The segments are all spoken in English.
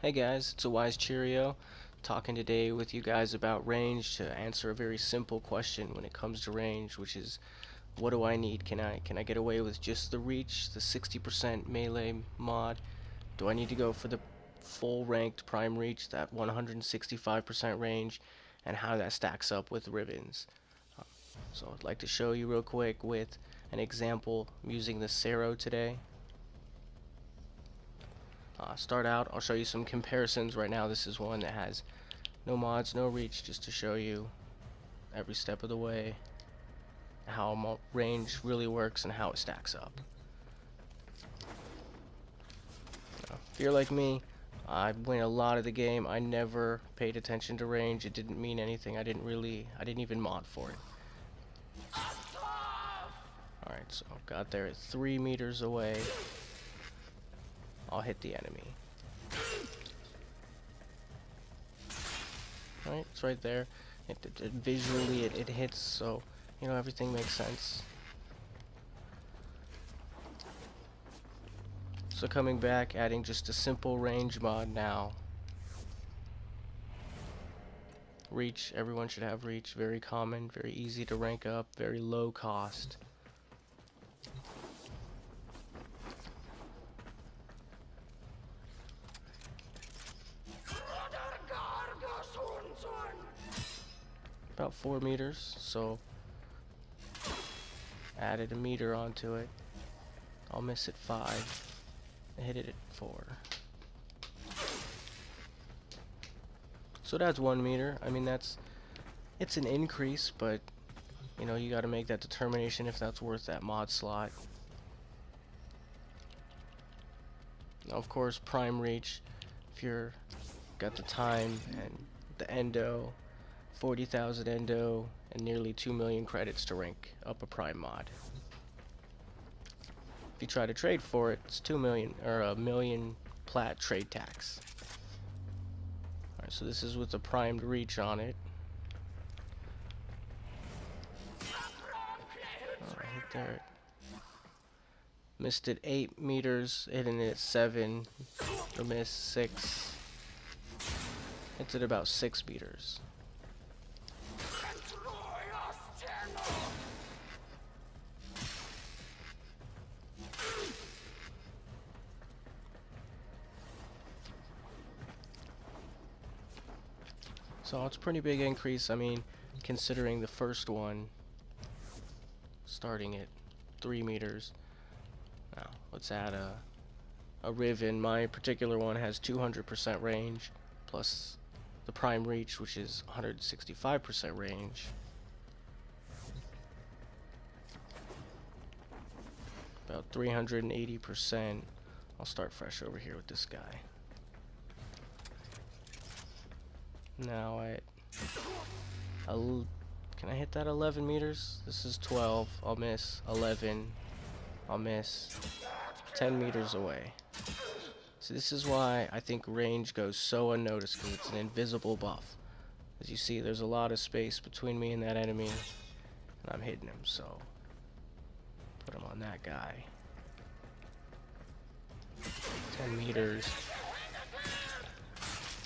Hey guys, it's aWisecherio talking today with you guys about range to answer a very simple question when it comes to range, which is what do I need? Can I get away with just the reach, the 60% melee mod? Do I need to go for the full ranked prime reach, that 165% range, and how that stacks up with rivens? So I'd like to show you real quick with an example using the Serro today. Start out, I'll show you some comparisons. Right now this is one that has no mods, no reach, just to show you every step of the way how range really works and how it stacks up. If you're like me, I win a lot of the game. I never paid attention to range. It didn't mean anything. I didn't even mod for it. Alright, so got there at 3 meters away. I'll hit the enemy. Right, it's right there. Visually it hits, so you know everything makes sense. So coming back, adding just a simple range mod now. Reach, everyone should have reach. Very common, very easy to rank up, very low cost. About 4 meters, so added a meter onto it. I'll miss at 5. I hit it at 4. So that's 1 meter. I mean, it's an increase, but you know, you got to make that determination if that's worth that mod slot. Now, of course, prime reach, if you're got the time and the endo, 40,000 endo and nearly 2 million credits to rank up a prime mod. If you try to trade for it, it's 2 million or a million plat trade tax. Alright, so this is with the primed reach on it. I hit there. Missed it 8 meters, hitting it at 7. Or missed 6. Hits it about 6 meters. So it's a pretty big increase. I mean, considering the first one starting at 3 meters. Now let's add a Riven. My particular one has 200% range plus the prime reach, which is 165% range. About 380%. I'll start fresh over here with this guy. Now can I hit that 11 meters? This is 12. I'll miss 11. I'll miss 10 meters away. So this is why I think range goes so unnoticed, because it's an invisible buff. As you see, there's a lot of space between me and that enemy, and I'm hitting him, so put him on that guy. 10 meters.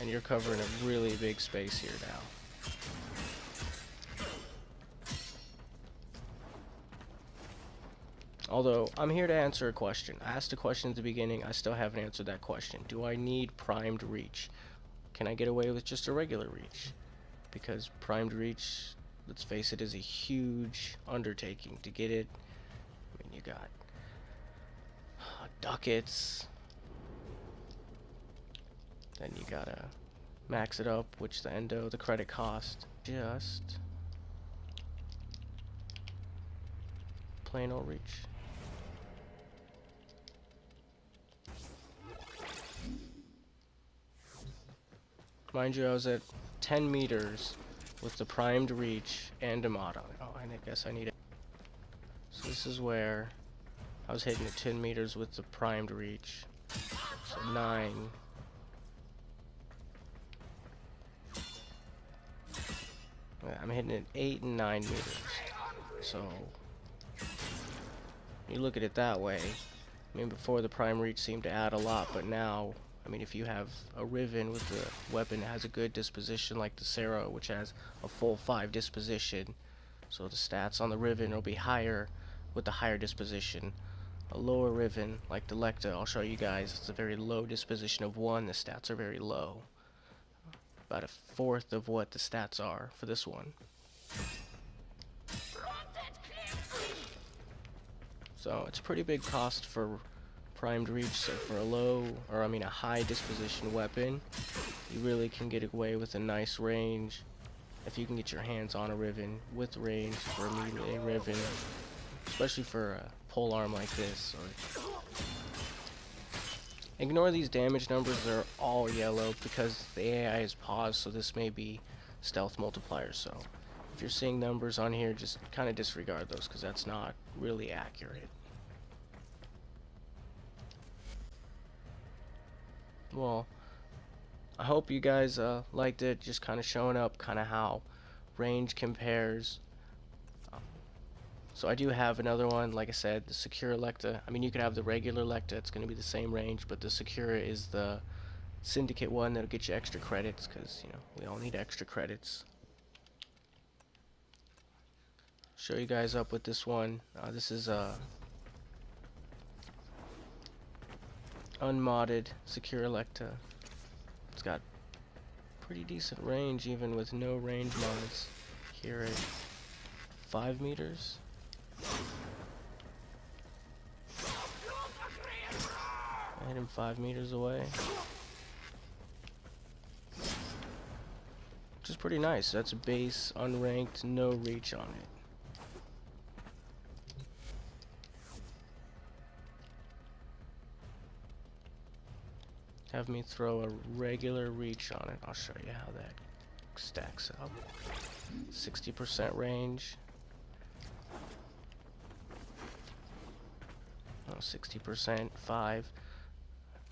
And you're covering a really big space here now. Although, I'm here to answer a question. I asked a question at the beginning, I still haven't answered that question. Do I need primed reach? Can I get away with just a regular reach? Because primed reach, let's face it, is a huge undertaking to get it. I mean, you got ducats. Then you gotta max it up, which the endo, the credit cost. Just plain old reach. Mind you, I was at 10 meters with the primed reach and a mod on it. Oh, I guess I need it. So this is where I was hitting at 10 meters with the primed reach. So 9. I'm hitting it 8 and 9 meters. So you look at it that way. I mean, before the prime reach seemed to add a lot, but now I mean, if you have a Riven with a weapon that has a good disposition like the Serro, which has a full 5 disposition, so the stats on the Riven will be higher with the higher disposition. A lower Riven, like the Lecta, I'll show you guys, it's a very low disposition of 1, the stats are very low. About a fourth of what the stats are for this one. So it's a pretty big cost for primed reach, so for a low, or I mean a high disposition weapon, you really can get away with a nice range if you can get your hands on a Riven with range for immediately a Riven, especially for a pole arm like this. Or ignore these damage numbers, they're all yellow because the AI is paused, so this may be stealth multiplier. So if you're seeing numbers on here, just kind of disregard those because that's not really accurate. Well, I hope you guys liked it, just kind of showing up kind of how range compares. So I do have another one, like I said, the Serro Lecta. I mean, you could have the regular Lecta, it's going to be the same range, but the Serro is the Syndicate one that'll get you extra credits, because, you know, we all need extra credits. Show you guys up with this one. This is unmodded Serro Lecta. It's got pretty decent range even with no range mods here at 5 meters. I hit him 5 meters away. Which is pretty nice. That's base, unranked, no reach on it. Have me throw a regular reach on it. I'll show you how that stacks up. 60% range. Oh, 60%, 5.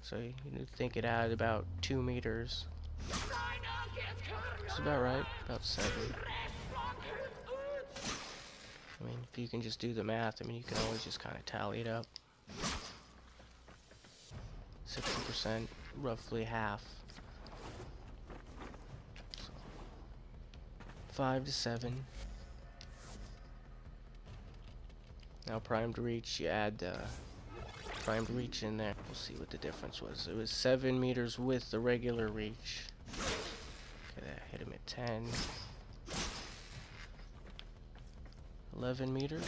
So you'd think it added about 2 meters. It's about right, about 7. I mean, if you can just do the math, I mean, you can always just kind of tally it up. 60%, roughly half. So 5 to 7. Now primed reach, you add primed reach in there. We'll see what the difference was. It was 7 meters with the regular reach. Okay, that hit him at 10. 11 meters.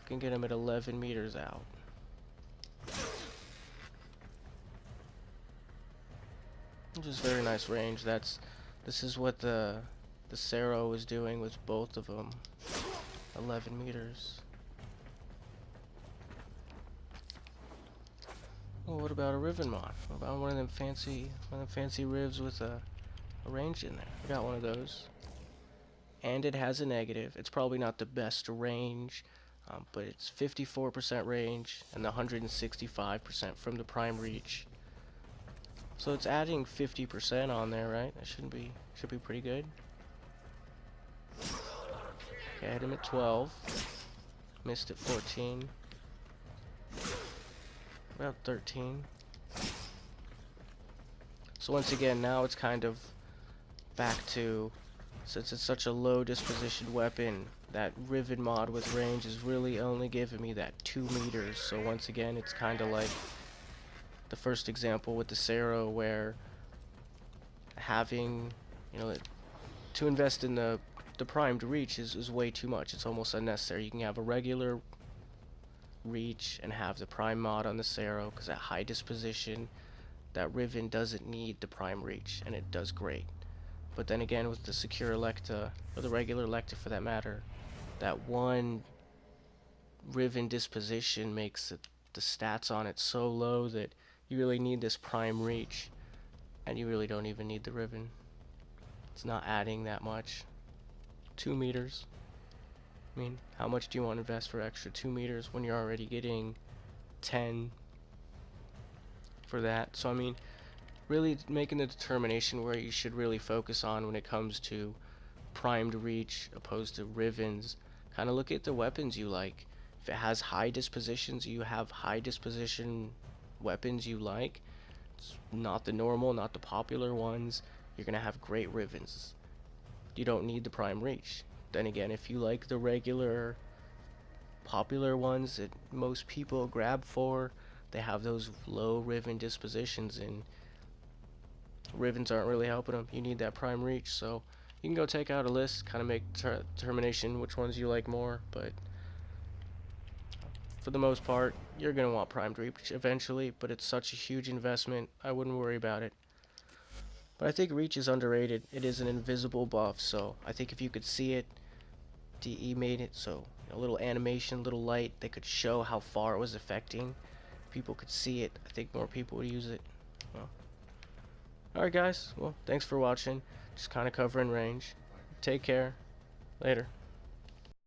Can get him at 11 meters out. Which is very nice range. This is what the Serro was doing with both of them. 11 meters. Well, what about a Riven mod? What about one of them fancy rivs with a range in there? I got one of those. And it has a negative. It's probably not the best range, but it's 54% range and the 165% from the prime reach. So it's adding 50% on there, right? That should be pretty good. Okay, I hit him at 12. Missed at 14. About 13. So once again, now it's kind of back to, since it's such a low disposition weapon, that Riven mod with range is really only giving me that 2 meters. So once again, it's kind of like the first example with the Serro, where having, you know, to invest in the primed reach is way too much. It's almost unnecessary. You can have a regular reach and have the prime mod on the Serro, because at high disposition, that Riven doesn't need the prime reach, and it does great. But then again, with the Serro Lecta, or the regular Lecta for that matter, that one Riven disposition makes the stats on it so low that you really need this prime reach, and you really don't even need the Riven. It's not adding that much. 2 meters. I mean, how much do you want to invest for extra 2 meters when you're already getting 10 for that? So I mean, really making the determination where you should really focus on when it comes to primed reach opposed to Rivens. Kind of look at the weapons you like. If it has high dispositions, you have high disposition weapons you like, It's not the normal, not the popular ones. You're gonna have great rivens. You don't need the prime reach. Then again, if you like the regular popular ones that most people grab for, they have those low riven dispositions, and rivens aren't really helping them. You need that prime reach, so you can go take out a list, kind of make determination which ones you like more, but for the most part, you're going to want primed reach eventually, but it's such a huge investment, I wouldn't worry about it. But I think reach is underrated. It is an invisible buff, so I think if you could see it, DE made it so a little animation, little light, they could show how far it was affecting. People could see it. I think more people would use it. Well, alright guys, well, thanks for watching. Just kind of covering range. Take care. Later.